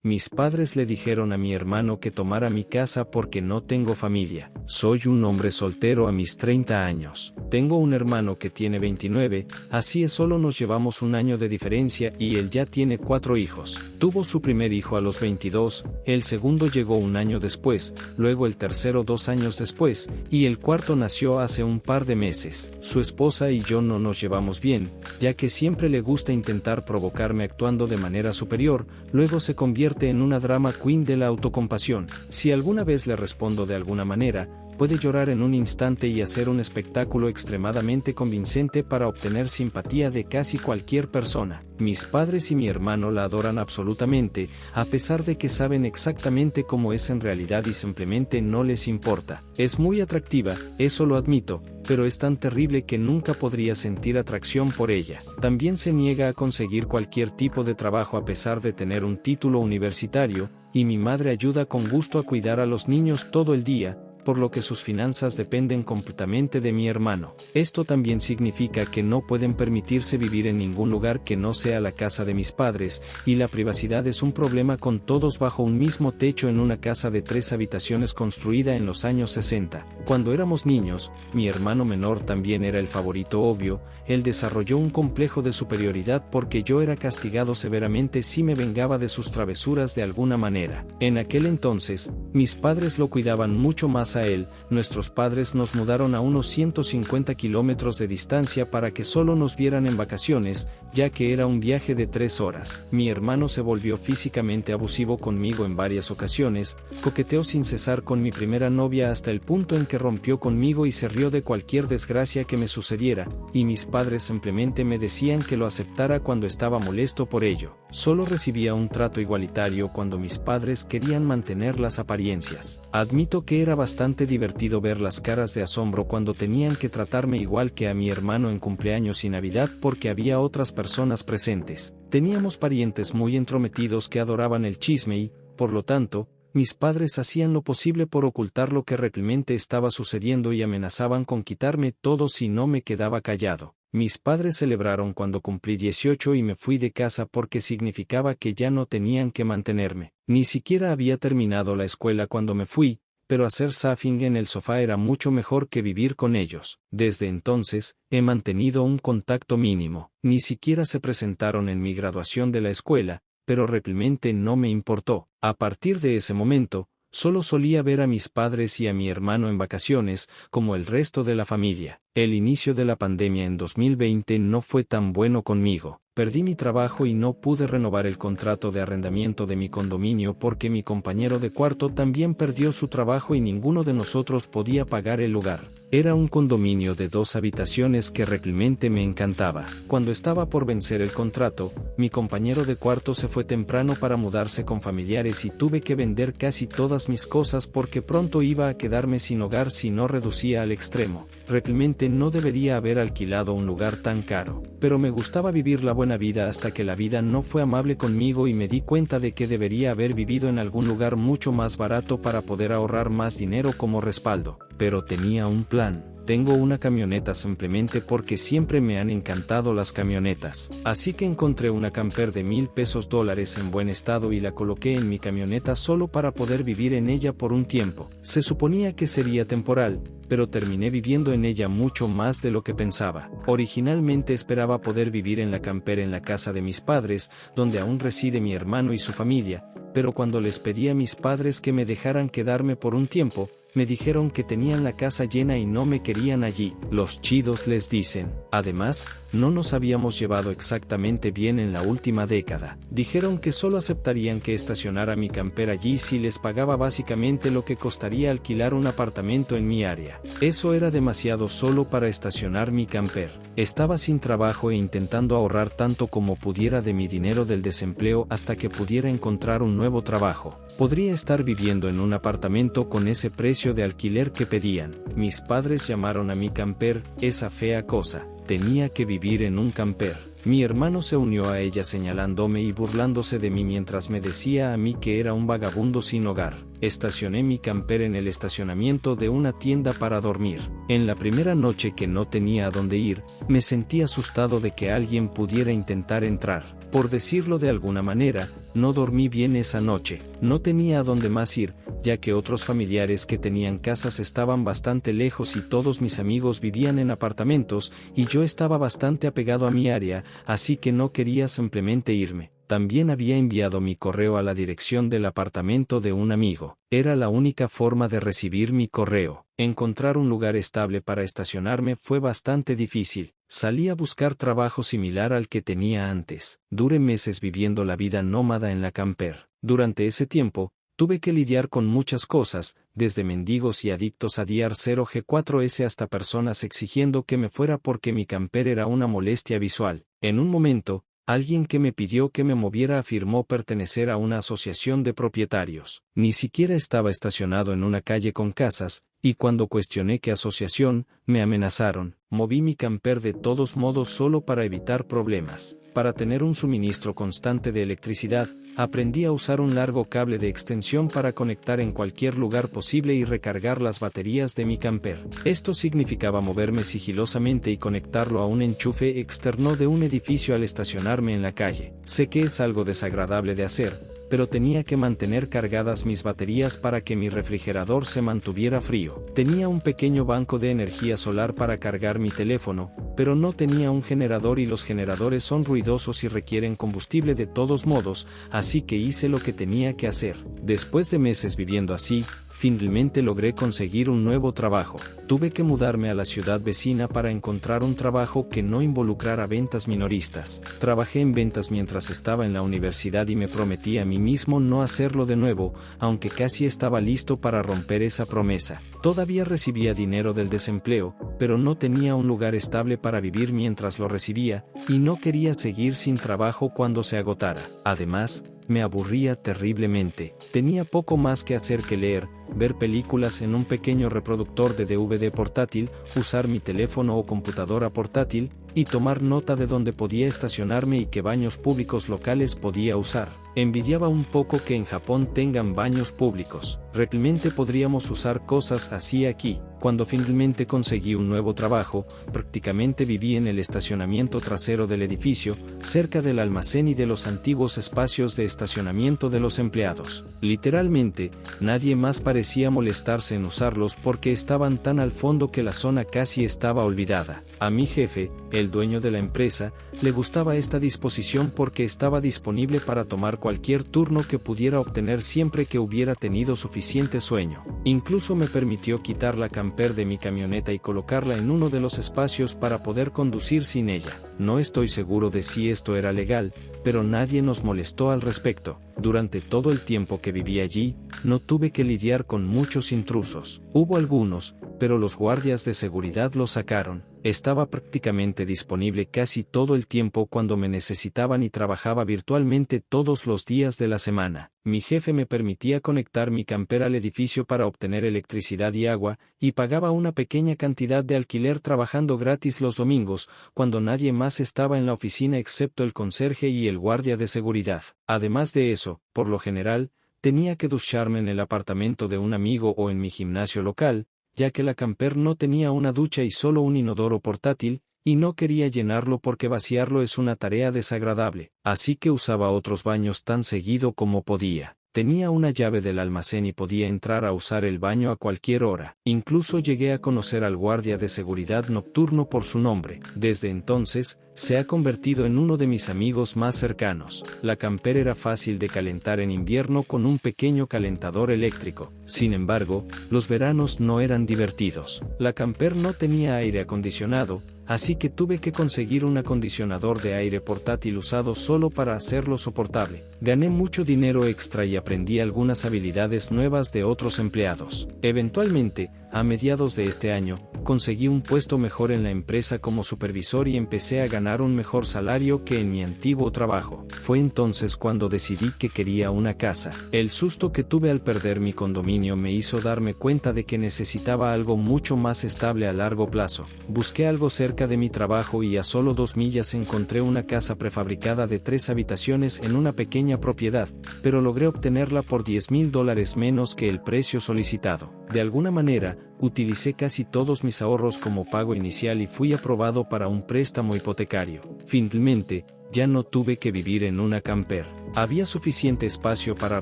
Mis padres le dijeron a mi hermano que tomara mi casa porque no tengo familia. Soy un hombre soltero a mis 30 años. Tengo un hermano que tiene 29, así es, solo nos llevamos un año de diferencia y él ya tiene 4 hijos. Tuvo su primer hijo a los 22, el segundo llegó un año después, luego el tercero 2 años después, y el cuarto nació hace un par de meses. Su esposa y yo no nos llevamos bien, ya que siempre le gusta intentar provocarme actuando de manera superior, luego se convierte en una drama queen de la autocompasión. Si alguna vez le respondo de alguna manera, puede llorar en un instante y hacer un espectáculo extremadamente convincente para obtener simpatía de casi cualquier persona. Mis padres y mi hermano la adoran absolutamente, a pesar de que saben exactamente cómo es en realidad y simplemente no les importa. Es muy atractiva, eso lo admito, pero es tan terrible que nunca podría sentir atracción por ella. También se niega a conseguir cualquier tipo de trabajo a pesar de tener un título universitario, y mi madre ayuda con gusto a cuidar a los niños todo el día, por lo que sus finanzas dependen completamente de mi hermano. Esto también significa que no pueden permitirse vivir en ningún lugar que no sea la casa de mis padres, y la privacidad es un problema con todos bajo un mismo techo en una casa de 3 habitaciones construida en los años 60. Cuando éramos niños, mi hermano menor también era el favorito obvio. Él desarrolló un complejo de superioridad porque yo era castigado severamente si me vengaba de sus travesuras de alguna manera. En aquel entonces, mis padres lo cuidaban mucho más a él. Nuestros padres nos mudaron a unos 150 kilómetros de distancia para que solo nos vieran en vacaciones, ya que era un viaje de 3 horas. Mi hermano se volvió físicamente abusivo conmigo en varias ocasiones, coqueteó sin cesar con mi primera novia hasta el punto en que rompió conmigo y se rió de cualquier desgracia que me sucediera, y mis padres simplemente me decían que lo aceptara cuando estaba molesto por ello. Solo recibía un trato igualitario cuando mis padres querían mantener las apariencias. Admito que era bastante divertido ver las caras de asombro cuando tenían que tratarme igual que a mi hermano en cumpleaños y Navidad porque había otras personas presentes. Teníamos parientes muy entrometidos que adoraban el chisme y, por lo tanto, mis padres hacían lo posible por ocultar lo que realmente estaba sucediendo y amenazaban con quitarme todo si no me quedaba callado. Mis padres celebraron cuando cumplí 18 y me fui de casa porque significaba que ya no tenían que mantenerme. Ni siquiera había terminado la escuela cuando me fui, pero hacer zapping en el sofá era mucho mejor que vivir con ellos. Desde entonces, he mantenido un contacto mínimo. Ni siquiera se presentaron en mi graduación de la escuela, pero realmente no me importó. A partir de ese momento, solo solía ver a mis padres y a mi hermano en vacaciones, como el resto de la familia. El inicio de la pandemia en 2020 no fue tan bueno conmigo. Perdí mi trabajo y no pude renovar el contrato de arrendamiento de mi condominio porque mi compañero de cuarto también perdió su trabajo y ninguno de nosotros podía pagar el lugar. Era un condominio de 2 habitaciones que realmente me encantaba. Cuando estaba por vencer el contrato, mi compañero de cuarto se fue temprano para mudarse con familiares y tuve que vender casi todas mis cosas porque pronto iba a quedarme sin hogar si no reducía al extremo. Realmente no debería haber alquilado un lugar tan caro, pero me gustaba vivir la buena vida hasta que la vida no fue amable conmigo y me di cuenta de que debería haber vivido en algún lugar mucho más barato para poder ahorrar más dinero como respaldo. Pero tenía un plan. Tengo una camioneta simplemente porque siempre me han encantado las camionetas. Así que encontré una camper de $1,000 en buen estado y la coloqué en mi camioneta solo para poder vivir en ella por un tiempo. Se suponía que sería temporal, pero terminé viviendo en ella mucho más de lo que pensaba. Originalmente esperaba poder vivir en la camper en la casa de mis padres, donde aún reside mi hermano y su familia, pero cuando les pedí a mis padres que me dejaran quedarme por un tiempo, me dijeron que tenían la casa llena y no me querían allí. Los chidos les dicen. Además, no nos habíamos llevado exactamente bien en la última década. Dijeron que solo aceptarían que estacionara mi camper allí si les pagaba básicamente lo que costaría alquilar un apartamento en mi área. Eso era demasiado solo para estacionar mi camper. Estaba sin trabajo e intentando ahorrar tanto como pudiera de mi dinero del desempleo hasta que pudiera encontrar un nuevo trabajo. Podría estar viviendo en un apartamento con ese precio de alquiler que pedían. Mis padres llamaron a mi camper esa fea cosa. Tenía que vivir en un camper. Mi hermano se unió a ella señalándome y burlándose de mí mientras me decía a mí que era un vagabundo sin hogar. Estacioné mi camper en el estacionamiento de una tienda para dormir. En la primera noche que no tenía a dónde ir, me sentí asustado de que alguien pudiera intentar entrar. Por decirlo de alguna manera, no dormí bien esa noche. No tenía a dónde más ir, ya que otros familiares que tenían casas estaban bastante lejos y todos mis amigos vivían en apartamentos, y yo estaba bastante apegado a mi área, así que no quería simplemente irme. También había enviado mi correo a la dirección del apartamento de un amigo. Era la única forma de recibir mi correo. Encontrar un lugar estable para estacionarme fue bastante difícil. Salí a buscar trabajo similar al que tenía antes. Duré meses viviendo la vida nómada en la camper. Durante ese tiempo, tuve que lidiar con muchas cosas, desde mendigos y adictos a Diar 0G4S hasta personas exigiendo que me fuera porque mi camper era una molestia visual. En un momento, alguien que me pidió que me moviera afirmó pertenecer a una asociación de propietarios. Ni siquiera estaba estacionado en una calle con casas, y cuando cuestioné qué asociación, me amenazaron. Moví mi camper de todos modos solo para evitar problemas. Para tener un suministro constante de electricidad, aprendí a usar un largo cable de extensión para conectar en cualquier lugar posible y recargar las baterías de mi camper. Esto significaba moverme sigilosamente y conectarlo a un enchufe externo de un edificio al estacionarme en la calle. Sé que es algo desagradable de hacer, pero tenía que mantener cargadas mis baterías para que mi refrigerador se mantuviera frío. Tenía un pequeño banco de energía solar para cargar mi teléfono, pero no tenía un generador y los generadores son ruidosos y requieren combustible de todos modos, así que hice lo que tenía que hacer. Después de meses viviendo así, finalmente logré conseguir un nuevo trabajo. Tuve que mudarme a la ciudad vecina para encontrar un trabajo que no involucrara ventas minoristas. Trabajé en ventas mientras estaba en la universidad y me prometí a mí mismo no hacerlo de nuevo, aunque casi estaba listo para romper esa promesa. Todavía recibía dinero del desempleo, pero no tenía un lugar estable para vivir mientras lo recibía, y no quería seguir sin trabajo cuando se agotara. Además, me aburría terriblemente. Tenía poco más que hacer que leer, ver películas en un pequeño reproductor de DVD portátil, usar mi teléfono o computadora portátil, y tomar nota de dónde podía estacionarme y qué baños públicos locales podía usar. Envidiaba un poco que en Japón tengan baños públicos. Realmente podríamos usar cosas así aquí. Cuando finalmente conseguí un nuevo trabajo, prácticamente viví en el estacionamiento trasero del edificio, cerca del almacén y de los antiguos espacios de estacionamiento de los empleados. Literalmente, nadie más parecía molestarse en usarlos porque estaban tan al fondo que la zona casi estaba olvidada. A mi jefe, el dueño de la empresa, le gustaba esta disposición porque estaba disponible para tomar cualquier turno que pudiera obtener siempre que hubiera tenido suficiente sueño. Incluso me permitió quitar la camper de mi camioneta y colocarla en uno de los espacios para poder conducir sin ella. No estoy seguro de si esto era legal, pero nadie nos molestó al respecto. Durante todo el tiempo que viví allí, no tuve que lidiar con muchos intrusos. Hubo algunos, pero los guardias de seguridad los sacaron. Estaba prácticamente disponible casi todo el tiempo cuando me necesitaban y trabajaba virtualmente todos los días de la semana. Mi jefe me permitía conectar mi camper al edificio para obtener electricidad y agua, y pagaba una pequeña cantidad de alquiler trabajando gratis los domingos, cuando nadie más estaba en la oficina excepto el conserje y el guardia de seguridad. Además de eso, por lo general, tenía que ducharme en el apartamento de un amigo o en mi gimnasio local, ya que la camper no tenía una ducha y solo un inodoro portátil, y no quería llenarlo porque vaciarlo es una tarea desagradable, así que usaba otros baños tan seguido como podía. Tenía una llave del almacén y podía entrar a usar el baño a cualquier hora. Incluso llegué a conocer al guardia de seguridad nocturno por su nombre. Desde entonces, se ha convertido en uno de mis amigos más cercanos. La camper era fácil de calentar en invierno con un pequeño calentador eléctrico. Sin embargo, los veranos no eran divertidos. La camper no tenía aire acondicionado, así que tuve que conseguir un acondicionador de aire portátil usado solo para hacerlo soportable. Gané mucho dinero extra y aprendí algunas habilidades nuevas de otros empleados. Eventualmente, a mediados de este año, conseguí un puesto mejor en la empresa como supervisor y empecé a ganar un mejor salario que en mi antiguo trabajo. Fue entonces cuando decidí que quería una casa. El susto que tuve al perder mi condominio me hizo darme cuenta de que necesitaba algo mucho más estable a largo plazo. Busqué algo cerca de mi trabajo y a solo 2 millas encontré una casa prefabricada de 3 habitaciones en una pequeña propiedad, pero logré obtenerla por $10,000 menos que el precio solicitado. De alguna manera, utilicé casi todos mis ahorros como pago inicial y fui aprobado para un préstamo hipotecario. Finalmente, ya no tuve que vivir en una camper. Había suficiente espacio para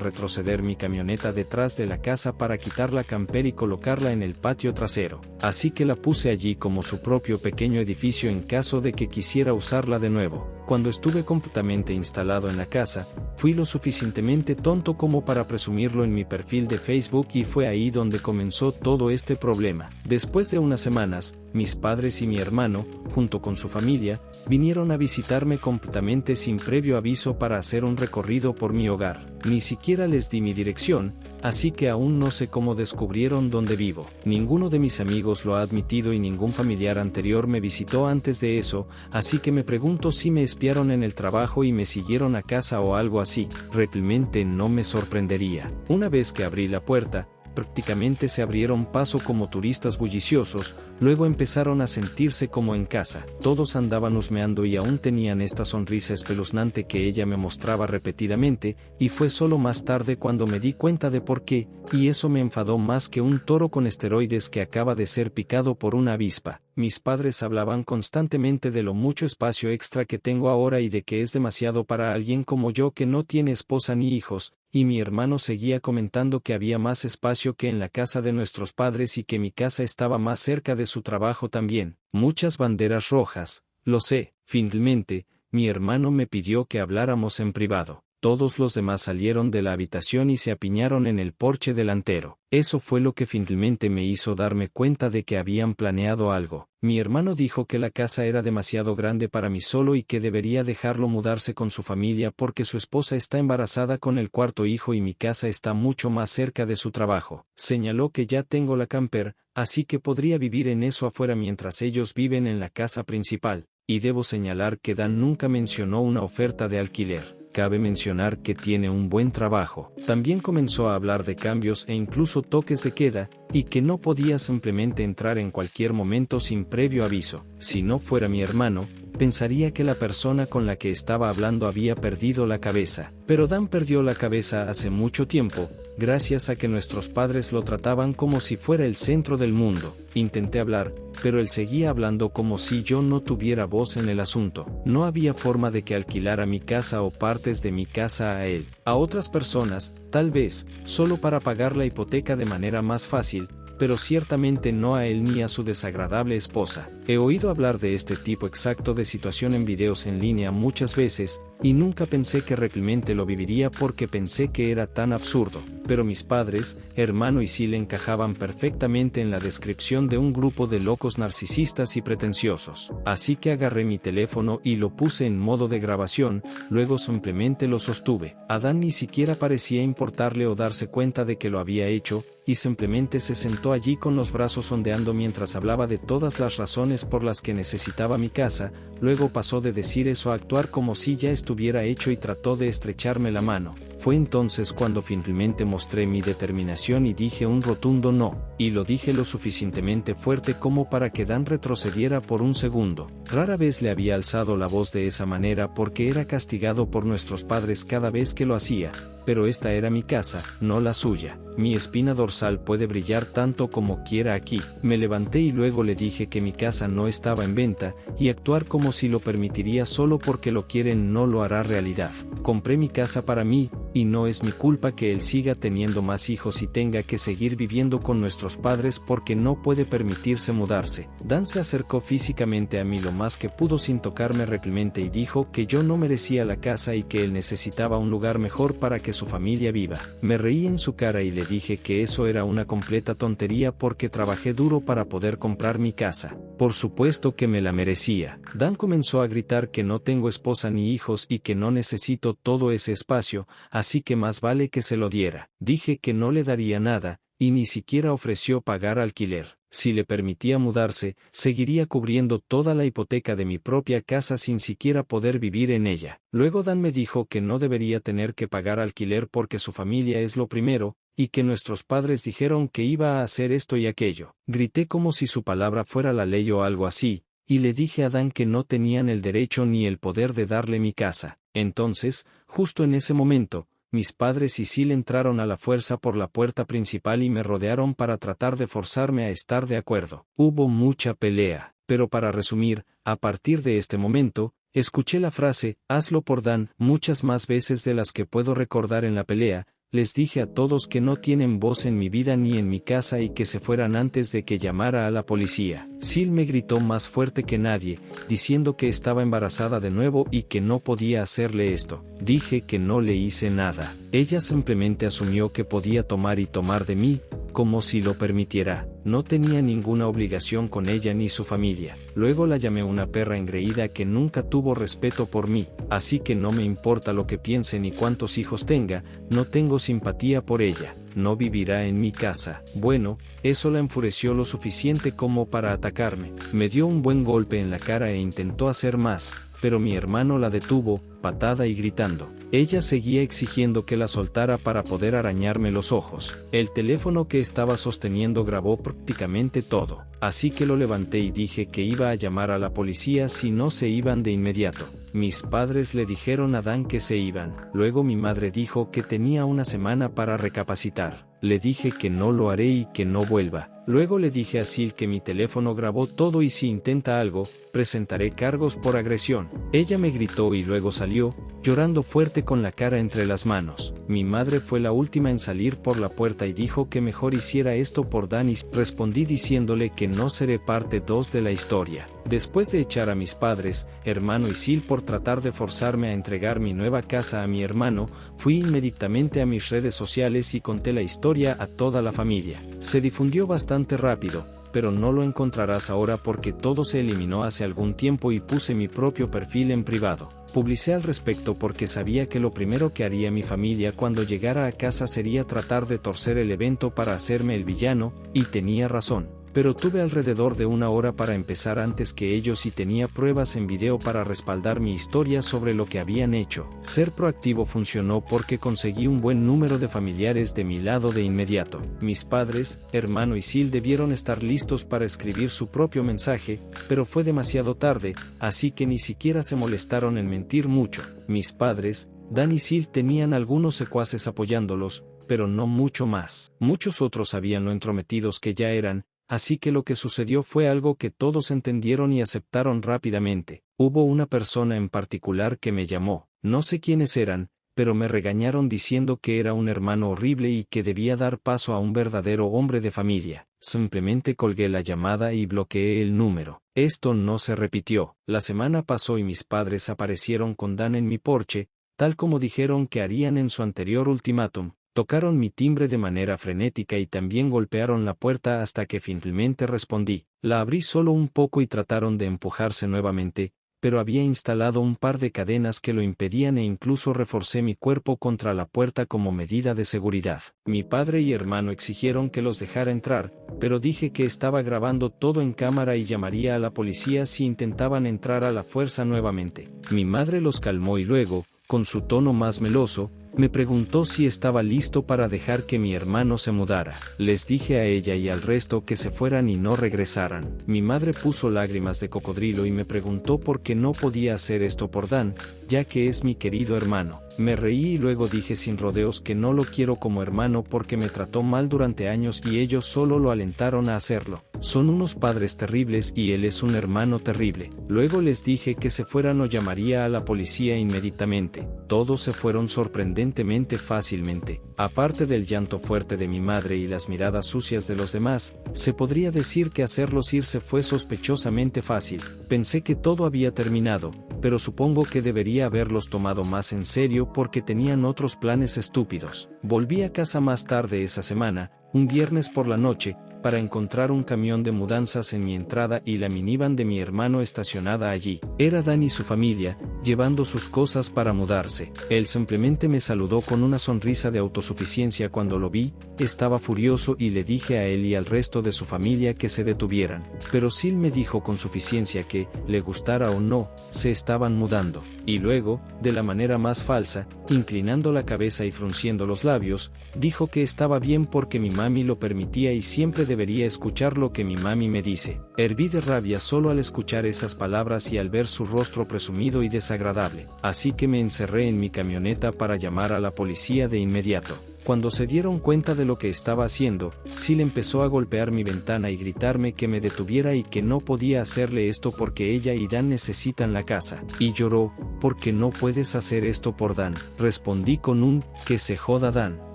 retroceder mi camioneta detrás de la casa para quitar la camper y colocarla en el patio trasero. Así que la puse allí como su propio pequeño edificio en caso de que quisiera usarla de nuevo. Cuando estuve completamente instalado en la casa, fui lo suficientemente tonto como para presumirlo en mi perfil de Facebook y fue ahí donde comenzó todo este problema. Después de unas semanas, mis padres y mi hermano, junto con su familia, vinieron a visitarme completamente sin previo aviso para hacer un recorrido por mi hogar. Ni siquiera les di mi dirección, así que aún no sé cómo descubrieron dónde vivo. Ninguno de mis amigos lo ha admitido y ningún familiar anterior me visitó antes de eso, así que me pregunto si me espiaron en el trabajo y me siguieron a casa o algo así. Realmente no me sorprendería. Una vez que abrí la puerta, prácticamente se abrieron paso como turistas bulliciosos, luego empezaron a sentirse como en casa. Todos andaban husmeando y aún tenían esta sonrisa espeluznante que ella me mostraba repetidamente, y fue solo más tarde cuando me di cuenta de por qué, y eso me enfadó más que un toro con esteroides que acaba de ser picado por una avispa. Mis padres hablaban constantemente de lo mucho espacio extra que tengo ahora y de que es demasiado para alguien como yo que no tiene esposa ni hijos, y mi hermano seguía comentando que había más espacio que en la casa de nuestros padres y que mi casa estaba más cerca de su trabajo también. Muchas banderas rojas, lo sé. Finalmente, mi hermano me pidió que habláramos en privado. Todos los demás salieron de la habitación y se apiñaron en el porche delantero. Eso fue lo que finalmente me hizo darme cuenta de que habían planeado algo. Mi hermano dijo que la casa era demasiado grande para mí solo y que debería dejarlo mudarse con su familia porque su esposa está embarazada con el cuarto hijo y mi casa está mucho más cerca de su trabajo. Señaló que ya tengo la camper, así que podría vivir en eso afuera mientras ellos viven en la casa principal. Y debo señalar que Dan nunca mencionó una oferta de alquiler. Cabe mencionar que tiene un buen trabajo. También comenzó a hablar de cambios e incluso toques de queda, y que no podía simplemente entrar en cualquier momento sin previo aviso. Si no fuera mi hermano, pensaría que la persona con la que estaba hablando había perdido la cabeza. Pero Dan perdió la cabeza hace mucho tiempo, gracias a que nuestros padres lo trataban como si fuera el centro del mundo. Intenté hablar, pero él seguía hablando como si yo no tuviera voz en el asunto. No había forma de que alquilara mi casa o partes de mi casa a él. A otras personas, tal vez, solo para pagar la hipoteca de manera más fácil, pero ciertamente no a él ni a su desagradable esposa. He oído hablar de este tipo exacto de situación en videos en línea muchas veces, y nunca pensé que realmente lo viviría porque pensé que era tan absurdo. Pero mis padres, hermano y Sil encajaban perfectamente en la descripción de un grupo de locos narcisistas y pretenciosos. Así que agarré mi teléfono y lo puse en modo de grabación, luego simplemente lo sostuve. A Dan ni siquiera parecía importarle o darse cuenta de que lo había hecho, y simplemente se sentó allí con los brazos ondeando mientras hablaba de todas las razones por las que necesitaba mi casa. Luego pasó de decir eso a actuar como si ya estuviera hecho y trató de estrecharme la mano. Fue entonces cuando finalmente mostré mi determinación y dije un rotundo no, y lo dije lo suficientemente fuerte como para que Dan retrocediera por un segundo. Rara vez le había alzado la voz de esa manera porque era castigado por nuestros padres cada vez que lo hacía, pero esta era mi casa, no la suya. Mi espina dorsal puede brillar tanto como quiera aquí. Me levanté y luego le dije que mi casa no estaba en venta, y actuar como si lo permitiría solo porque lo quieren no lo hará realidad. Compré mi casa para mí, y no es mi culpa que él siga teniendo más hijos y tenga que seguir viviendo con nuestros padres porque no puede permitirse mudarse. Dan se acercó físicamente a mí lo más que pudo sin tocarme realmente y dijo que yo no merecía la casa y que él necesitaba un lugar mejor para que su familia viva. Me reí en su cara y le dije que eso era una completa tontería porque trabajé duro para poder comprar mi casa. Por supuesto que me la merecía. Dan comenzó a gritar que no tengo esposa ni hijos y que no necesito todo ese espacio, así que más vale que se lo diera. Dije que no le daría nada, y ni siquiera ofreció pagar alquiler. Si le permitía mudarse, seguiría cubriendo toda la hipoteca de mi propia casa sin siquiera poder vivir en ella. Luego Dan me dijo que no debería tener que pagar alquiler porque su familia es lo primero, y que nuestros padres dijeron que iba a hacer esto y aquello. Grité como si su palabra fuera la ley o algo así, y le dije a Dan que no tenían el derecho ni el poder de darle mi casa. Entonces, justo en ese momento, mis padres y Sil entraron a la fuerza por la puerta principal y me rodearon para tratar de forzarme a estar de acuerdo. Hubo mucha pelea, pero para resumir, a partir de este momento, Escuché la frase, hazlo por Dan, muchas más veces de las que puedo recordar en la pelea. Les dije a todos que no tienen voz en mi vida ni en mi casa y que se fueran antes de que llamara a la policía. Sil me gritó más fuerte que nadie, diciendo que estaba embarazada de nuevo y que no podía hacerle esto. Dije que no le hice nada. Ella simplemente asumió que podía tomar y tomar de mí, como si lo permitiera. No tenía ninguna obligación con ella ni su familia. Luego la llamé una perra engreída que nunca tuvo respeto por mí, así que no me importa lo que piense ni cuántos hijos tenga, no tengo simpatía por ella. No vivirá en mi casa. Bueno, eso la enfureció lo suficiente como para atacarme. Me dio un buen golpe en la cara e intentó hacer más, pero mi hermano la detuvo, patada y gritando. Ella seguía exigiendo que la soltara para poder arañarme los ojos. El teléfono que estaba sosteniendo grabó prácticamente todo, así que lo levanté y dije que iba a llamar a la policía si no se iban de inmediato. Mis padres le dijeron a Dan que se iban. Luego mi madre dijo que tenía una semana para recapacitar. Le dije que no lo haré y que no vuelva. Luego le dije a Sil que mi teléfono grabó todo y si intenta algo, presentaré cargos por agresión. Ella me gritó y luego salió, llorando fuerte con la cara entre las manos. Mi madre fue la última en salir por la puerta y dijo que mejor hiciera esto por Dan y respondí diciéndole que no seré parte 2 de la historia. Después de echar a mis padres, hermano y Sil por tratar de forzarme a entregar mi nueva casa a mi hermano, fui inmediatamente a mis redes sociales y conté la historia a toda la familia. Se difundió bastante rápido, pero no lo encontrarás ahora porque todo se eliminó hace algún tiempo y puse mi propio perfil en privado. Publicé al respecto porque sabía que lo primero que haría mi familia cuando llegara a casa sería tratar de torcer el evento para hacerme el villano, y tenía razón. Pero tuve alrededor de una hora para empezar antes que ellos y tenía pruebas en video para respaldar mi historia sobre lo que habían hecho. Ser proactivo funcionó porque conseguí un buen número de familiares de mi lado de inmediato. Mis padres, hermano y Sil debieron estar listos para escribir su propio mensaje, pero fue demasiado tarde, así que ni siquiera se molestaron en mentir mucho. Mis padres, Dan y Sil tenían algunos secuaces apoyándolos, pero no mucho más. Muchos otros sabían lo entrometidos que ya eran, así que lo que sucedió fue algo que todos entendieron y aceptaron rápidamente. Hubo una persona en particular que me llamó, no sé quiénes eran, pero me regañaron diciendo que era un hermano horrible y que debía dar paso a un verdadero hombre de familia. Simplemente colgué la llamada y bloqueé el número. Esto no se repitió. La semana pasó y mis padres aparecieron con Dan en mi porche, tal como dijeron que harían en su anterior ultimátum. Tocaron mi timbre de manera frenética y también golpearon la puerta hasta que finalmente respondí. La abrí solo un poco y trataron de empujarse nuevamente, pero había instalado un par de cadenas que lo impedían e incluso reforcé mi cuerpo contra la puerta como medida de seguridad. Mi padre y hermano exigieron que los dejara entrar, pero dije que estaba grabando todo en cámara y llamaría a la policía si intentaban entrar a la fuerza nuevamente. Mi madre los calmó y luego, con su tono más meloso, me preguntó si estaba listo para dejar que mi hermano se mudara. Les dije a ella y al resto que se fueran y no regresaran. Mi madre puso lágrimas de cocodrilo y me preguntó por qué no podía hacer esto por Dan, ya que es mi querido hermano. Me reí y luego dije sin rodeos que no lo quiero como hermano porque me trató mal durante años y ellos solo lo alentaron a hacerlo. Son unos padres terribles y él es un hermano terrible. Luego les dije que se fueran o llamaría a la policía inmediatamente. Todos se fueron sorprendentemente fácilmente. Aparte del llanto fuerte de mi madre y las miradas sucias de los demás, se podría decir que hacerlos irse fue sospechosamente fácil. Pensé que todo había terminado, pero supongo que debería haberlos tomado más en serio porque tenían otros planes estúpidos. Volví a casa más tarde esa semana, un viernes por la noche, para encontrar un camión de mudanzas en mi entrada y la minivan de mi hermano estacionada allí. Era Dan y su familia, llevando sus cosas para mudarse. Él simplemente me saludó con una sonrisa de autosuficiencia cuando lo vi, estaba furioso y le dije a él y al resto de su familia que se detuvieran. Pero Sil me dijo con suficiencia que, le gustara o no, se estaban mudando. Y luego, de la manera más falsa, inclinando la cabeza y frunciendo los labios, dijo que estaba bien porque mi mami lo permitía y siempre debería escuchar lo que mi mami me dice. Herví de rabia solo al escuchar esas palabras y al ver su rostro presumido y desagradable. Así que me encerré en mi camioneta para llamar a la policía de inmediato. Cuando se dieron cuenta de lo que estaba haciendo, Sil empezó a golpear mi ventana y gritarme que me detuviera y que no podía hacerle esto porque ella y Dan necesitan la casa. Y lloró, ¿por qué no puedes hacer esto por Dan? Respondí con un, que se joda Dan,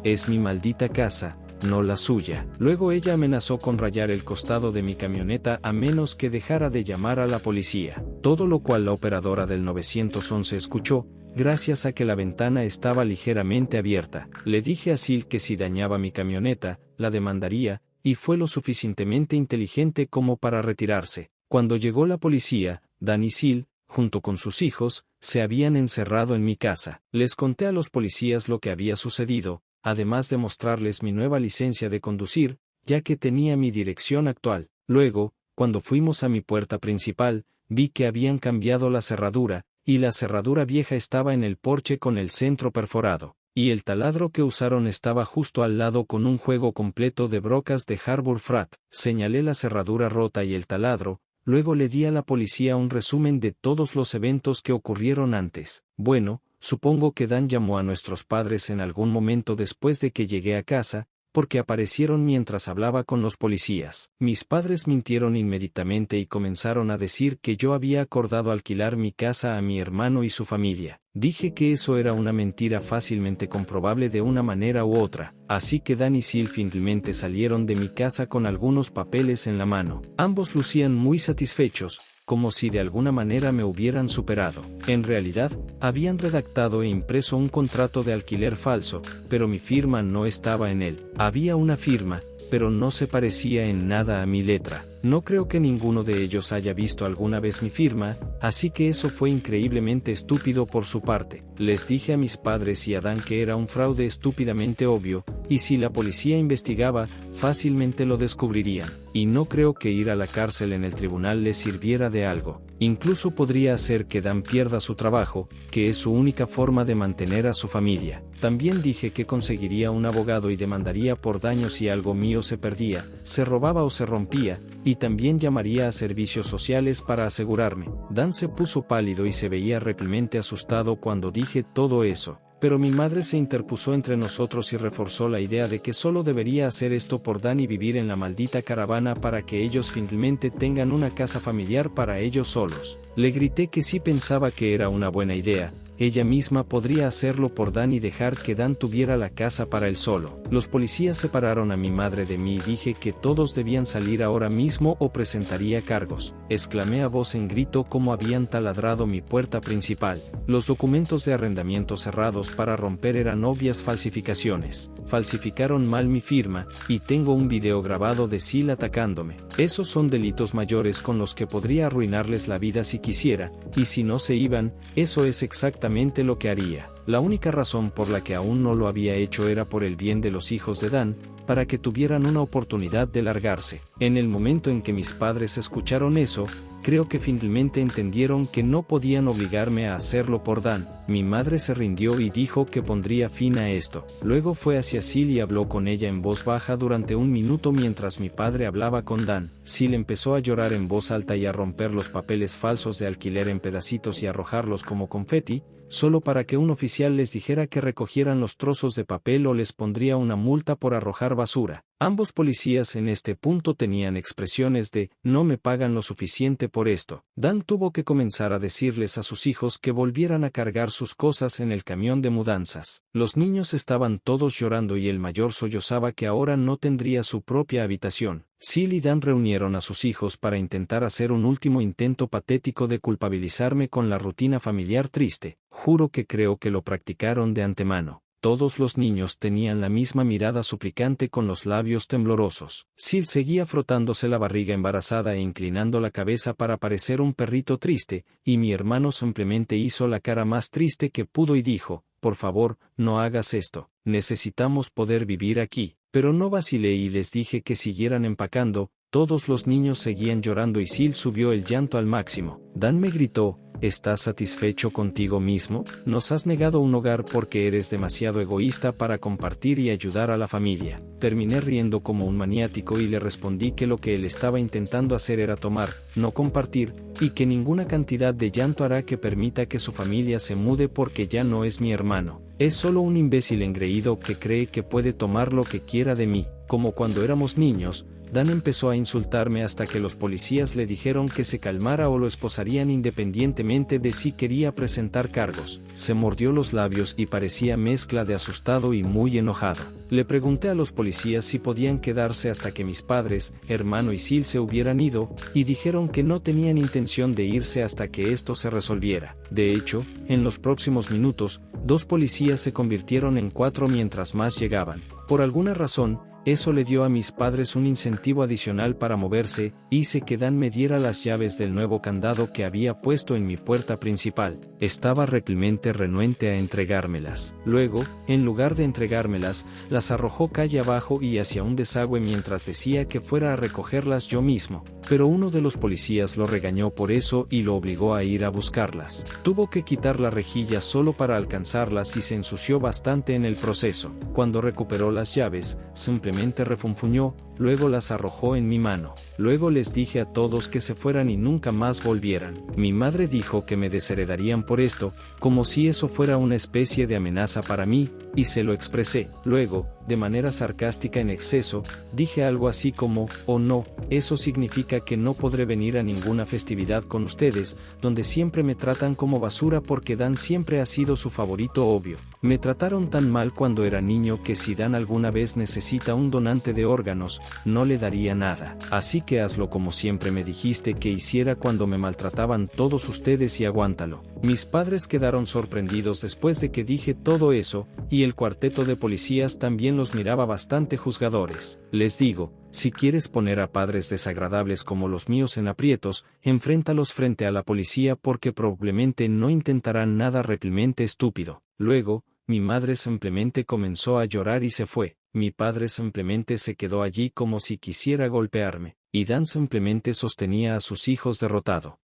es mi maldita casa, no la suya. Luego ella amenazó con rayar el costado de mi camioneta a menos que dejara de llamar a la policía. Todo lo cual la operadora del 911 escuchó, gracias a que la ventana estaba ligeramente abierta. Le dije a Sil que si dañaba mi camioneta, la demandaría, y fue lo suficientemente inteligente como para retirarse. Cuando llegó la policía, Dan y Sil, junto con sus hijos, se habían encerrado en mi casa. Les conté a los policías lo que había sucedido, además de mostrarles mi nueva licencia de conducir, ya que tenía mi dirección actual. Luego, cuando fuimos a mi puerta principal, vi que habían cambiado la cerradura, y la cerradura vieja estaba en el porche con el centro perforado, y el taladro que usaron estaba justo al lado con un juego completo de brocas de Harbor Freight. Señalé la cerradura rota y el taladro, luego le di a la policía un resumen de todos los eventos que ocurrieron antes. Bueno, supongo que Dan llamó a nuestros padres en algún momento después de que llegué a casa, porque aparecieron mientras hablaba con los policías. Mis padres mintieron inmediatamente y comenzaron a decir que yo había acordado alquilar mi casa a mi hermano y su familia. Dije que eso era una mentira fácilmente comprobable de una manera u otra, así que Dan y Sil finalmente salieron de mi casa con algunos papeles en la mano. Ambos lucían muy satisfechos, como si de alguna manera me hubieran superado. En realidad, habían redactado e impreso un contrato de alquiler falso, pero mi firma no estaba en él. Había una firma, pero no se parecía en nada a mi letra. No creo que ninguno de ellos haya visto alguna vez mi firma, así que eso fue increíblemente estúpido por su parte. Les dije a mis padres y a Dan que era un fraude estúpidamente obvio, y si la policía investigaba, fácilmente lo descubrirían. Y no creo que ir a la cárcel en el tribunal les sirviera de algo. Incluso podría hacer que Dan pierda su trabajo, que es su única forma de mantener a su familia. También dije que conseguiría un abogado y demandaría por daños si algo mío se perdía, se robaba o se rompía, y también llamaría a servicios sociales para asegurarme. Dan se puso pálido y se veía realmente asustado cuando dije todo eso, pero mi madre se interpuso entre nosotros y reforzó la idea de que solo debería hacer esto por Dan y vivir en la maldita caravana para que ellos finalmente tengan una casa familiar para ellos solos. Le grité que sí pensaba que era una buena idea. Ella misma podría hacerlo por Dan y dejar que Dan tuviera la casa para él solo. Los policías separaron a mi madre de mí y dije que todos debían salir ahora mismo o presentaría cargos. Exclamé a voz en grito como habían taladrado mi puerta principal. Los documentos de arrendamiento cerrados para romper eran obvias falsificaciones. Falsificaron mal mi firma, y tengo un video grabado de Sil atacándome. Esos son delitos mayores con los que podría arruinarles la vida si quisiera, y si no se iban, eso es exactamente lo que haría. La única razón por la que aún no lo había hecho era por el bien de los hijos de Dan, para que tuvieran una oportunidad de largarse. En el momento en que mis padres escucharon eso, creo que finalmente entendieron que no podían obligarme a hacerlo por Dan. Mi madre se rindió y dijo que pondría fin a esto. Luego fue hacia Sil y habló con ella en voz baja durante un minuto mientras mi padre hablaba con Dan. Sil empezó a llorar en voz alta y a romper los papeles falsos de alquiler en pedacitos y arrojarlos como confeti, solo para que un oficial les dijera que recogieran los trozos de papel o les pondría una multa por arrojar basura. Ambos policías en este punto tenían expresiones de, no me pagan lo suficiente por esto. Dan tuvo que comenzar a decirles a sus hijos que volvieran a cargar sus cosas en el camión de mudanzas. Los niños estaban todos llorando y el mayor sollozaba que ahora no tendría su propia habitación. Sil y Dan reunieron a sus hijos para intentar hacer un último intento patético de culpabilizarme con la rutina familiar triste. Juro que creo que lo practicaron de antemano. Todos los niños tenían la misma mirada suplicante con los labios temblorosos. Sil seguía frotándose la barriga embarazada e inclinando la cabeza para parecer un perrito triste, y mi hermano simplemente hizo la cara más triste que pudo y dijo, por favor, no hagas esto, necesitamos poder vivir aquí. Pero no vacilé y les dije que siguieran empacando. Todos los niños seguían llorando y Sil subió el llanto al máximo. Dan me gritó, ¿estás satisfecho contigo mismo? Nos has negado un hogar porque eres demasiado egoísta para compartir y ayudar a la familia. Terminé riendo como un maniático y le respondí que lo que él estaba intentando hacer era tomar, no compartir, y que ninguna cantidad de llanto hará que permita que su familia se mude porque ya no es mi hermano. Es solo un imbécil engreído que cree que puede tomar lo que quiera de mí. Como cuando éramos niños, Dan empezó a insultarme hasta que los policías le dijeron que se calmara o lo esposarían independientemente de si quería presentar cargos. Se mordió los labios y parecía mezcla de asustado y muy enojado. Le pregunté a los policías si podían quedarse hasta que mis padres, hermano y Sil se hubieran ido, y dijeron que no tenían intención de irse hasta que esto se resolviera. De hecho, en los próximos minutos, 2 policías se convirtieron en 4 mientras más llegaban. Por alguna razón, eso le dio a mis padres un incentivo adicional para moverse. Hice que Dan me diera las llaves del nuevo candado que había puesto en mi puerta principal. Estaba realmente renuente a entregármelas. Luego, en lugar de entregármelas, las arrojó calle abajo y hacia un desagüe mientras decía que fuera a recogerlas yo mismo. Pero uno de los policías lo regañó por eso y lo obligó a ir a buscarlas. Tuvo que quitar la rejilla solo para alcanzarlas y se ensució bastante en el proceso. Cuando recuperó las llaves, simplemente refunfuñó, luego las arrojó en mi mano. Luego les dije a todos que se fueran y nunca más volvieran. Mi madre dijo que me desheredarían por esto, como si eso fuera una especie de amenaza para mí, y se lo expresé. Luego, de manera sarcástica en exceso, dije algo así como, oh no, eso significa que no podré venir a ninguna festividad con ustedes, donde siempre me tratan como basura porque Dan siempre ha sido su favorito obvio. Me trataron tan mal cuando era niño que si Dan alguna vez necesita un donante de órganos, no le daría nada. Así que hazlo como siempre me dijiste que hiciera cuando me maltrataban todos ustedes y aguántalo. Mis padres quedaron sorprendidos después de que dije todo eso, y el cuarteto de policías también los miraba bastante juzgadores. Les digo, si quieres poner a padres desagradables como los míos en aprietos, enfréntalos frente a la policía porque probablemente no intentarán nada realmente estúpido. Luego, mi madre simplemente comenzó a llorar y se fue. Mi padre simplemente se quedó allí como si quisiera golpearme, y Dan simplemente sostenía a sus hijos derrotado.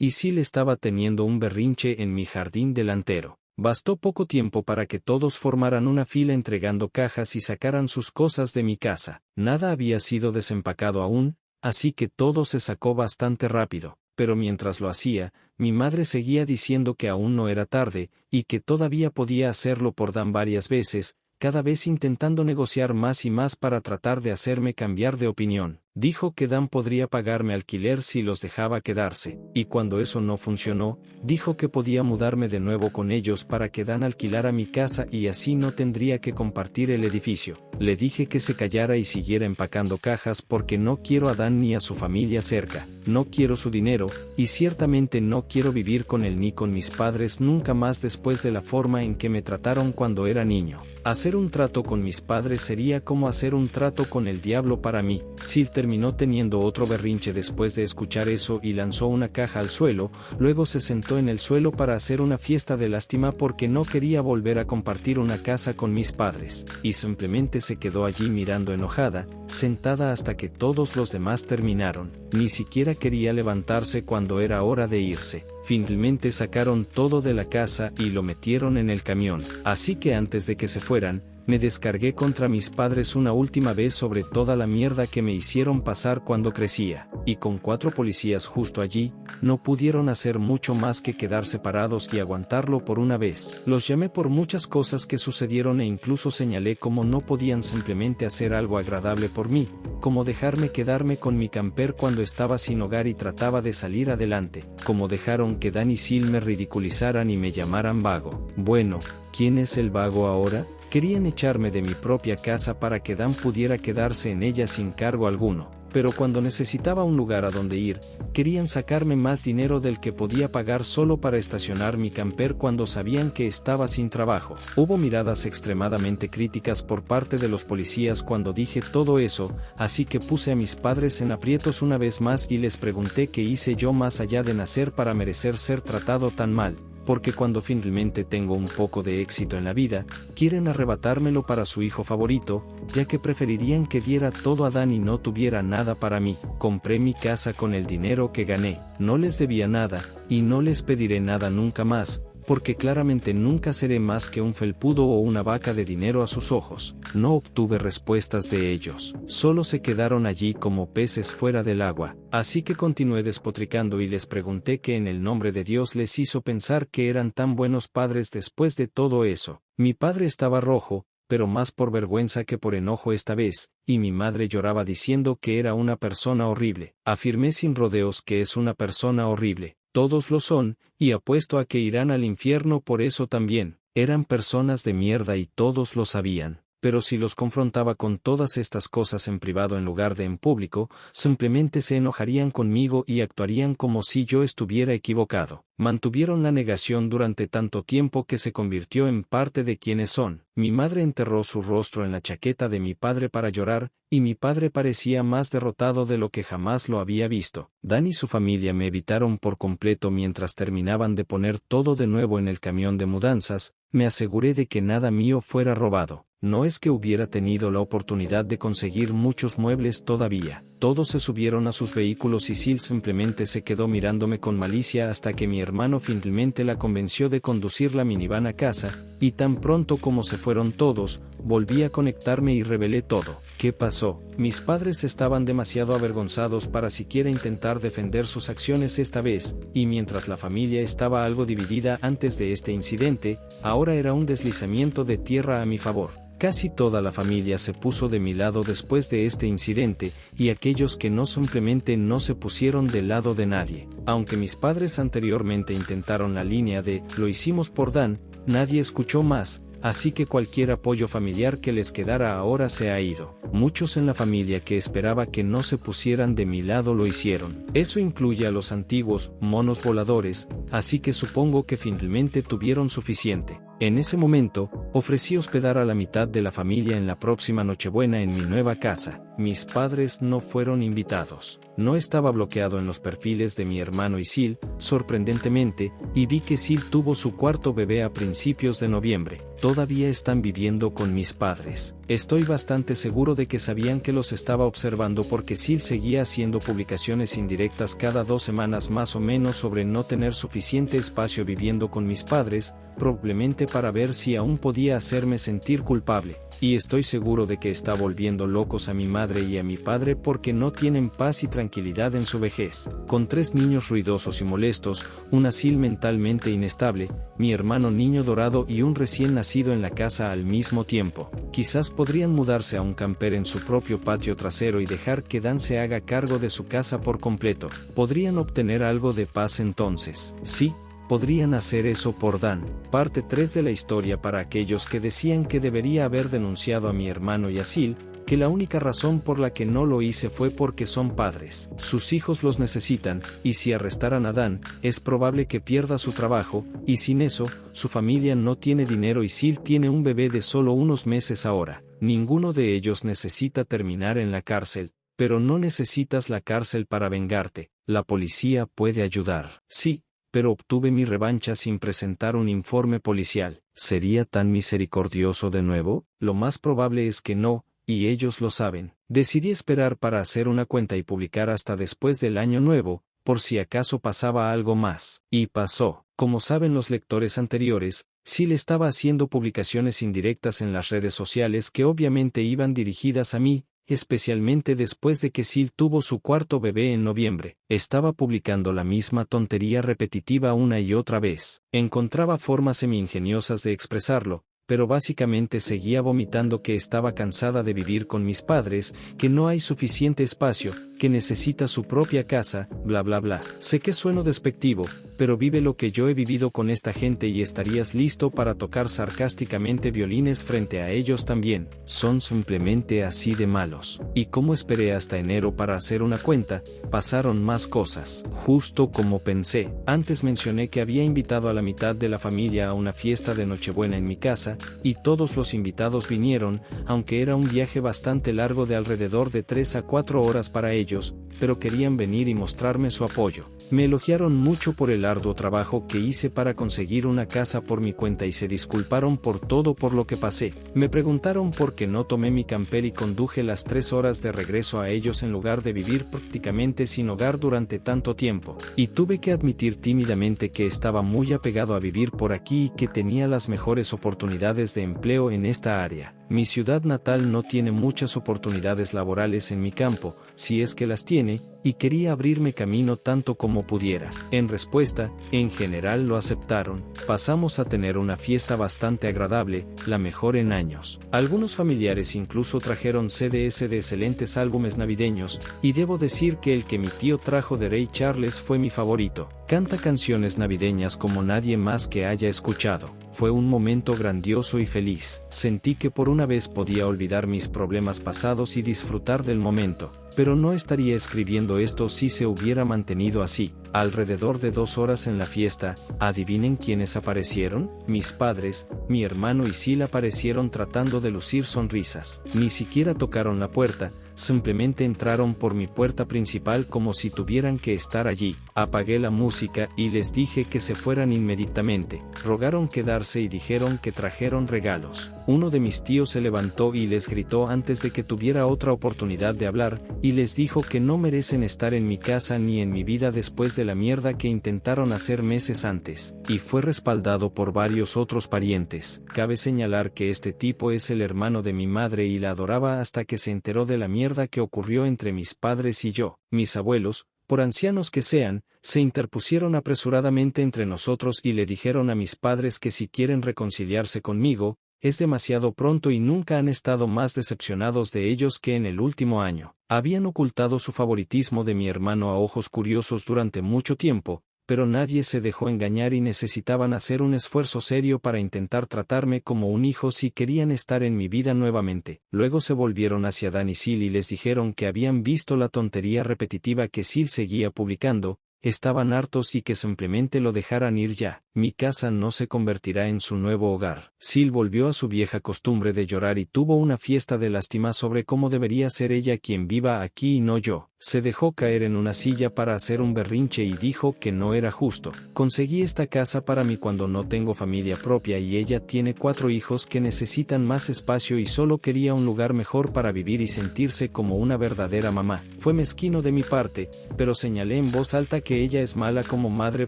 Y Sil estaba teniendo un berrinche en mi jardín delantero. Bastó poco tiempo para que todos formaran una fila entregando cajas y sacaran sus cosas de mi casa. Nada había sido desempacado aún, así que todo se sacó bastante rápido. Pero mientras lo hacía, mi madre seguía diciendo que aún no era tarde, y que todavía podía hacerlo por Dan varias veces, cada vez intentando negociar más y más para tratar de hacerme cambiar de opinión. Dijo que Dan podría pagarme alquiler si los dejaba quedarse, y cuando eso no funcionó, dijo que podía mudarme de nuevo con ellos para que Dan alquilara mi casa y así no tendría que compartir el edificio. Le dije que se callara y siguiera empacando cajas porque no quiero a Dan ni a su familia cerca, no quiero su dinero, y ciertamente no quiero vivir con él ni con mis padres nunca más después de la forma en que me trataron cuando era niño. Hacer un trato con mis padres sería como hacer un trato con el diablo para mí. Sil terminó teniendo otro berrinche después de escuchar eso y lanzó una caja al suelo, luego se sentó en el suelo para hacer una fiesta de lástima porque no quería volver a compartir una casa con mis padres, y simplemente se quedó allí mirando enojada, sentada hasta que todos los demás terminaron. Ni siquiera quería levantarse cuando era hora de irse. Finalmente sacaron todo de la casa y lo metieron en el camión, así que antes de que se fueran, me descargué contra mis padres una última vez sobre toda la mierda que me hicieron pasar cuando crecía, y con 4 policías justo allí, no pudieron hacer mucho más que quedar separados y aguantarlo por una vez. Los llamé por muchas cosas que sucedieron e incluso señalé cómo no podían simplemente hacer algo agradable por mí, como dejarme quedarme con mi camper cuando estaba sin hogar y trataba de salir adelante, como dejaron que Dan y Sil me ridiculizaran y me llamaran vago. Bueno, ¿quién es el vago ahora? Querían echarme de mi propia casa para que Dan pudiera quedarse en ella sin cargo alguno, pero cuando necesitaba un lugar a donde ir, querían sacarme más dinero del que podía pagar solo para estacionar mi camper cuando sabían que estaba sin trabajo. Hubo miradas extremadamente críticas por parte de los policías cuando dije todo eso, así que puse a mis padres en aprietos una vez más y les pregunté qué hice yo más allá de nacer para merecer ser tratado tan mal. Porque cuando finalmente tengo un poco de éxito en la vida, quieren arrebatármelo para su hijo favorito, ya que preferirían que diera todo a Dan y no tuviera nada para mí. Compré mi casa con el dinero que gané, no les debía nada, y no les pediré nada nunca más, porque claramente nunca seré más que un felpudo o una vaca de dinero a sus ojos. No obtuve respuestas de ellos, solo se quedaron allí como peces fuera del agua, así que continué despotricando y les pregunté qué en el nombre de Dios les hizo pensar que eran tan buenos padres después de todo eso. Mi padre estaba rojo, pero más por vergüenza que por enojo esta vez, y mi madre lloraba diciendo que era una persona horrible. Afirmé sin rodeos que es una persona horrible, todos lo son, y apuesto a que irán al infierno por eso también. Eran personas de mierda y todos lo sabían, pero si los confrontaba con todas estas cosas en privado en lugar de en público, simplemente se enojarían conmigo y actuarían como si yo estuviera equivocado. Mantuvieron la negación durante tanto tiempo que se convirtió en parte de quienes son. Mi madre enterró su rostro en la chaqueta de mi padre para llorar, y mi padre parecía más derrotado de lo que jamás lo había visto. Dan y su familia me evitaron por completo mientras terminaban de poner todo de nuevo en el camión de mudanzas. Me aseguré de que nada mío fuera robado. No es que hubiera tenido la oportunidad de conseguir muchos muebles todavía. Todos se subieron a sus vehículos y Sil simplemente se quedó mirándome con malicia hasta que mi hermano finalmente la convenció de conducir la minivan a casa, y tan pronto como se fueron todos, volví a conectarme y revelé todo. ¿Qué pasó? Mis padres estaban demasiado avergonzados para siquiera intentar defender sus acciones esta vez, y mientras la familia estaba algo dividida antes de este incidente, ahora era un deslizamiento de tierra a mi favor. Casi toda la familia se puso de mi lado después de este incidente, y aquellos que no simplemente no se pusieron del lado de nadie. Aunque mis padres anteriormente intentaron la línea de "lo hicimos por Dan", nadie escuchó más, así que cualquier apoyo familiar que les quedara ahora se ha ido. Muchos en la familia que esperaba que no se pusieran de mi lado lo hicieron. Eso incluye a los antiguos monos voladores, así que supongo que finalmente tuvieron suficiente. En ese momento, ofrecí hospedar a la mitad de la familia en la próxima Nochebuena en mi nueva casa. Mis padres no fueron invitados. No estaba bloqueado en los perfiles de mi hermano y Sil, sorprendentemente, y vi que Sil tuvo su cuarto bebé a principios de noviembre. Todavía están viviendo con mis padres. Estoy bastante seguro de que sabían que los estaba observando porque Sil seguía haciendo publicaciones indirectas cada 2 semanas más o menos sobre no tener suficiente espacio viviendo con mis padres, probablemente para ver si aún podía hacerme sentir culpable. Y estoy seguro de que está volviendo locos a mi madre y a mi padre porque no tienen paz y tranquilidad en su vejez. Con 3 niños ruidosos y molestos, una Sil mentalmente inestable, mi hermano niño dorado y un recién nacido en la casa al mismo tiempo. Quizás podrían mudarse a un camper en su propio patio trasero y dejar que Dan se haga cargo de su casa por completo. Podrían obtener algo de paz entonces. Sí, podrían hacer eso por Dan. Parte 3 de la historia para aquellos que decían que debería haber denunciado a mi hermano y a Sil, que la única razón por la que no lo hice fue porque son padres. Sus hijos los necesitan, y si arrestaran a Dan, es probable que pierda su trabajo, y sin eso, su familia no tiene dinero y Sil tiene un bebé de solo unos meses ahora. Ninguno de ellos necesita terminar en la cárcel, pero no necesitas la cárcel para vengarte. La policía puede ayudar. Sí, pero obtuve mi revancha sin presentar un informe policial. ¿Sería tan misericordioso de nuevo? Lo más probable es que no, y ellos lo saben. Decidí esperar para hacer una cuenta y publicar hasta después del año nuevo, por si acaso pasaba algo más. Y pasó. Como saben los lectores anteriores, Sil estaba haciendo publicaciones indirectas en las redes sociales que obviamente iban dirigidas a mí, especialmente después de que Sil tuvo su cuarto bebé en noviembre. Estaba publicando la misma tontería repetitiva una y otra vez. Encontraba formas semi-ingeniosas de expresarlo, pero básicamente seguía vomitando que estaba cansada de vivir con mis padres, que no hay suficiente espacio, que necesita su propia casa, bla bla bla. Sé que sueno despectivo, pero vive lo que yo he vivido con esta gente y estarías listo para tocar sarcásticamente violines frente a ellos también. Son simplemente así de malos. Y como esperé hasta enero para hacer una cuenta, pasaron más cosas. Justo como pensé. Antes mencioné que había invitado a la mitad de la familia a una fiesta de Nochebuena en mi casa, y todos los invitados vinieron, aunque era un viaje bastante largo de alrededor de 3 a 4 horas para ellos. ellos, pero querían venir y mostrarme su apoyo. Me elogiaron mucho por el arduo trabajo que hice para conseguir una casa por mi cuenta y se disculparon por todo por lo que pasé. Me preguntaron por qué no tomé mi camper y conduje las 3 horas de regreso a ellos en lugar de vivir prácticamente sin hogar durante tanto tiempo. Y tuve que admitir tímidamente que estaba muy apegado a vivir por aquí y que tenía las mejores oportunidades de empleo en esta área. Mi ciudad natal no tiene muchas oportunidades laborales en mi campo, si es que las tiene, y quería abrirme camino tanto como pudiera. En respuesta, en general lo aceptaron. Pasamos a tener una fiesta bastante agradable, la mejor en años. Algunos familiares incluso trajeron CDs de excelentes álbumes navideños, y debo decir que el que mi tío trajo de Ray Charles fue mi favorito. Canta canciones navideñas como nadie más que haya escuchado. Fue un momento grandioso y feliz. Sentí que por una vez podía olvidar mis problemas pasados y disfrutar del momento. Pero no estaría escribiendo esto si se hubiera mantenido así. Alrededor de 2 horas en la fiesta, ¿adivinen quiénes aparecieron? Mis padres, mi hermano y Sil aparecieron tratando de lucir sonrisas. Ni siquiera tocaron la puerta, simplemente entraron por mi puerta principal como si tuvieran que estar allí. Apagué la música y les dije que se fueran inmediatamente. Rogaron quedarse y dijeron que trajeron regalos. Uno de mis tíos se levantó y les gritó antes de que tuviera otra oportunidad de hablar, y les dijo que no merecen estar en mi casa ni en mi vida después de la mierda que intentaron hacer meses antes. Y fue respaldado por varios otros parientes. Cabe señalar que este tipo es el hermano de mi madre y la adoraba hasta que se enteró de la mierda que ocurrió entre mis padres y yo. Mis abuelos, por ancianos que sean, se interpusieron apresuradamente entre nosotros y le dijeron a mis padres que si quieren reconciliarse conmigo, es demasiado pronto y nunca han estado más decepcionados de ellos que en el último año. Habían ocultado su favoritismo de mi hermano a ojos curiosos durante mucho tiempo, pero nadie se dejó engañar y necesitaban hacer un esfuerzo serio para intentar tratarme como un hijo si querían estar en mi vida nuevamente. Luego se volvieron hacia Dan y Sil y les dijeron que habían visto la tontería repetitiva que Sil seguía publicando, estaban hartos y que simplemente lo dejaran ir ya. Mi casa no se convertirá en su nuevo hogar. Sil volvió a su vieja costumbre de llorar y tuvo una fiesta de lástima sobre cómo debería ser ella quien viva aquí y no yo. Se dejó caer en una silla para hacer un berrinche y dijo que no era justo. Conseguí esta casa para mí cuando no tengo familia propia y ella tiene 4 hijos que necesitan más espacio y solo quería un lugar mejor para vivir y sentirse como una verdadera mamá. Fue mezquino de mi parte, pero señalé en voz alta que ella es mala como madre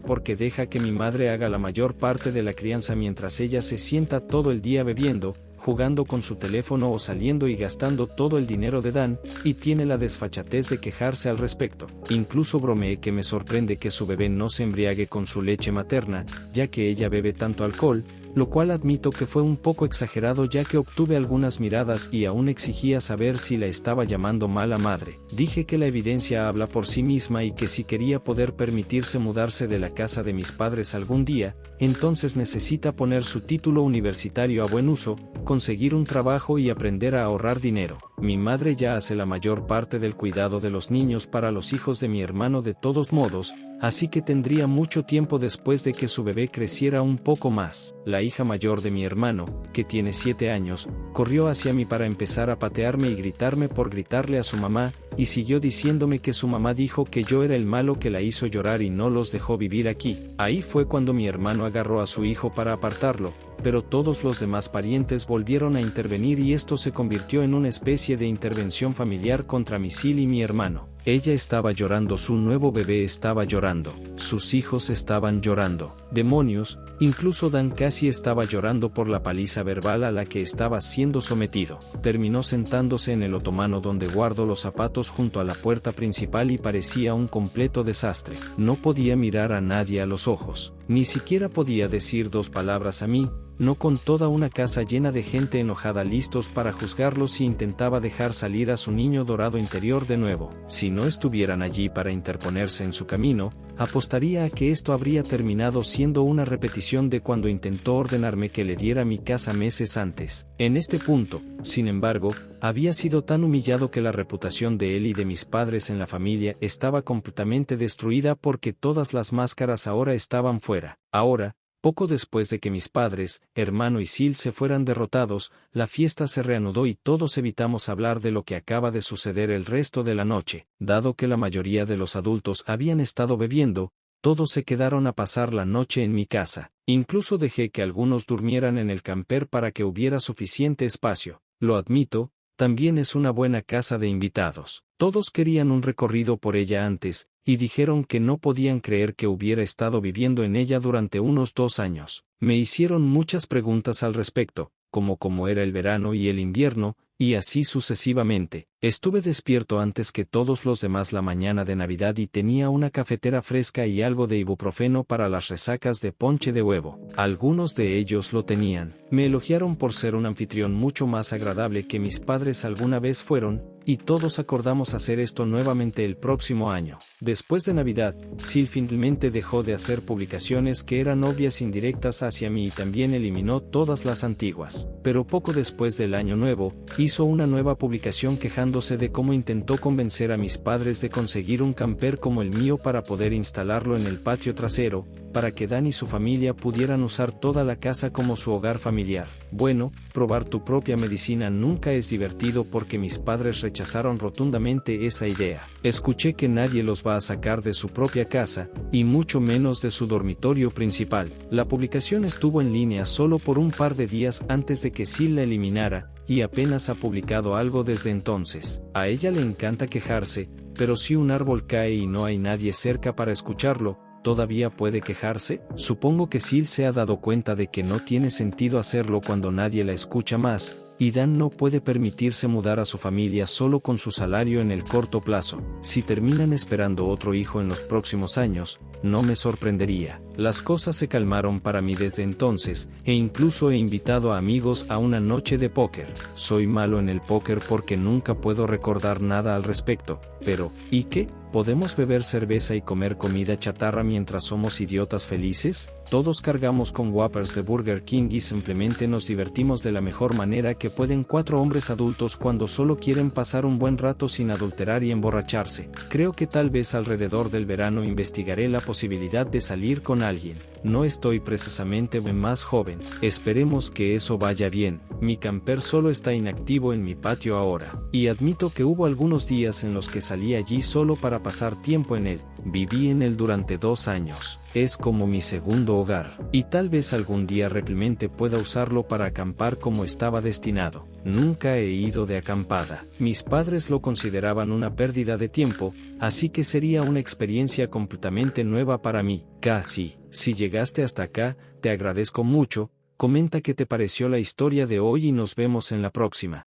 porque deja que mi madre haga la mayor parte de la crianza mientras ella se sienta todo el día bebiendo, jugando con su teléfono o saliendo y gastando todo el dinero de Dan, y tiene la desfachatez de quejarse al respecto. Incluso bromeé que me sorprende que su bebé no se embriague con su leche materna, ya que ella bebe tanto alcohol, lo cual admito que fue un poco exagerado ya que obtuve algunas miradas y aún exigía saber si la estaba llamando mala madre. Dije que la evidencia habla por sí misma y que si quería poder permitirse mudarse de la casa de mis padres algún día, entonces necesita poner su título universitario a buen uso, conseguir un trabajo y aprender a ahorrar dinero. Mi madre ya hace la mayor parte del cuidado de los niños para los hijos de mi hermano de todos modos, así que tendría mucho tiempo después de que su bebé creciera un poco más. La hija mayor de mi hermano, que tiene 7 años, corrió hacia mí para empezar a patearme y gritarme por gritarle a su mamá, y siguió diciéndome que su mamá dijo que yo era el malo que la hizo llorar y no los dejó vivir aquí. Ahí fue cuando mi hermano agarró a su hijo para apartarlo, pero todos los demás parientes volvieron a intervenir y esto se convirtió en una especie de intervención familiar contra mi Sil y mi hermano. Ella estaba llorando, su nuevo bebé estaba llorando, sus hijos estaban llorando. Demonios, incluso Dan casi estaba llorando por la paliza verbal a la que estaba siendo sometido. Terminó sentándose en el otomano donde guardo los zapatos junto a la puerta principal y parecía un completo desastre. No podía mirar a nadie a los ojos, ni siquiera podía decir 2 palabras a mí, no con toda una casa llena de gente enojada listos para juzgarlo si intentaba dejar salir a su niño dorado interior de nuevo. Si no estuvieran allí para interponerse en su camino, apostaría a que esto habría terminado siendo una repetición de cuando intentó ordenarme que le diera mi casa meses antes. En este punto, sin embargo, había sido tan humillado que la reputación de él y de mis padres en la familia estaba completamente destruida porque todas las máscaras ahora estaban fuera. Ahora, Poco después de que mis padres, hermano y Sil se fueran derrotados, la fiesta se reanudó y todos evitamos hablar de lo que acaba de suceder el resto de la noche. Dado que la mayoría de los adultos habían estado bebiendo, todos se quedaron a pasar la noche en mi casa. Incluso dejé que algunos durmieran en el camper para que hubiera suficiente espacio. Lo admito, también es una buena casa de invitados. Todos querían un recorrido por ella antes, y dijeron que no podían creer que hubiera estado viviendo en ella durante unos 2 años. Me hicieron muchas preguntas al respecto, como cómo era el verano y el invierno, y así sucesivamente. Estuve despierto antes que todos los demás la mañana de Navidad y tenía una cafetera fresca y algo de ibuprofeno para las resacas de ponche de huevo. Algunos de ellos lo tenían. Me elogiaron por ser un anfitrión mucho más agradable que mis padres alguna vez fueron, y todos acordamos hacer esto nuevamente el próximo año. Después de Navidad, Sil finalmente dejó de hacer publicaciones que eran obvias indirectas hacia mí y también eliminó todas las antiguas. Pero poco después del Año Nuevo, hizo una nueva publicación quejándose de cómo intentó convencer a mis padres de conseguir un camper como el mío para poder instalarlo en el patio trasero, para que Dan y su familia pudieran usar toda la casa como su hogar familiar. Bueno, probar tu propia medicina nunca es divertido porque mis padres rechazaron rotundamente esa idea. Escuché que nadie los va a sacar de su propia casa, y mucho menos de su dormitorio principal. La publicación estuvo en línea solo por un par de días antes de que Sil la eliminara, y apenas ha publicado algo desde entonces. A ella le encanta quejarse, pero si un árbol cae y no hay nadie cerca para escucharlo, ¿todavía puede quejarse? Supongo que Sil se ha dado cuenta de que no tiene sentido hacerlo cuando nadie la escucha más, y Dan no puede permitirse mudar a su familia solo con su salario en el corto plazo. Si terminan esperando otro hijo en los próximos años, no me sorprendería. Las cosas se calmaron para mí desde entonces, e incluso he invitado a amigos a una noche de póker. Soy malo en el póker porque nunca puedo recordar nada al respecto, pero, ¿y qué? ¿Podemos beber cerveza y comer comida chatarra mientras somos idiotas felices? Todos cargamos con Whoppers de Burger King y simplemente nos divertimos de la mejor manera que pueden 4 hombres adultos cuando solo quieren pasar un buen rato sin adulterar y emborracharse. Creo que tal vez alrededor del verano investigaré la posibilidad de salir con alguien. No estoy precisamente más joven. Esperemos que eso vaya bien. Mi camper solo está inactivo en mi patio ahora. Y admito que hubo algunos días en los que salí allí solo para pasar tiempo en él. Viví en él durante 2 años. Es como mi segundo hogar. Y tal vez algún día realmente pueda usarlo para acampar como estaba destinado. Nunca he ido de acampada. Mis padres lo consideraban una pérdida de tiempo, así que sería una experiencia completamente nueva para mí. Casi. Si llegaste hasta acá, te agradezco mucho. Comenta qué te pareció la historia de hoy y nos vemos en la próxima.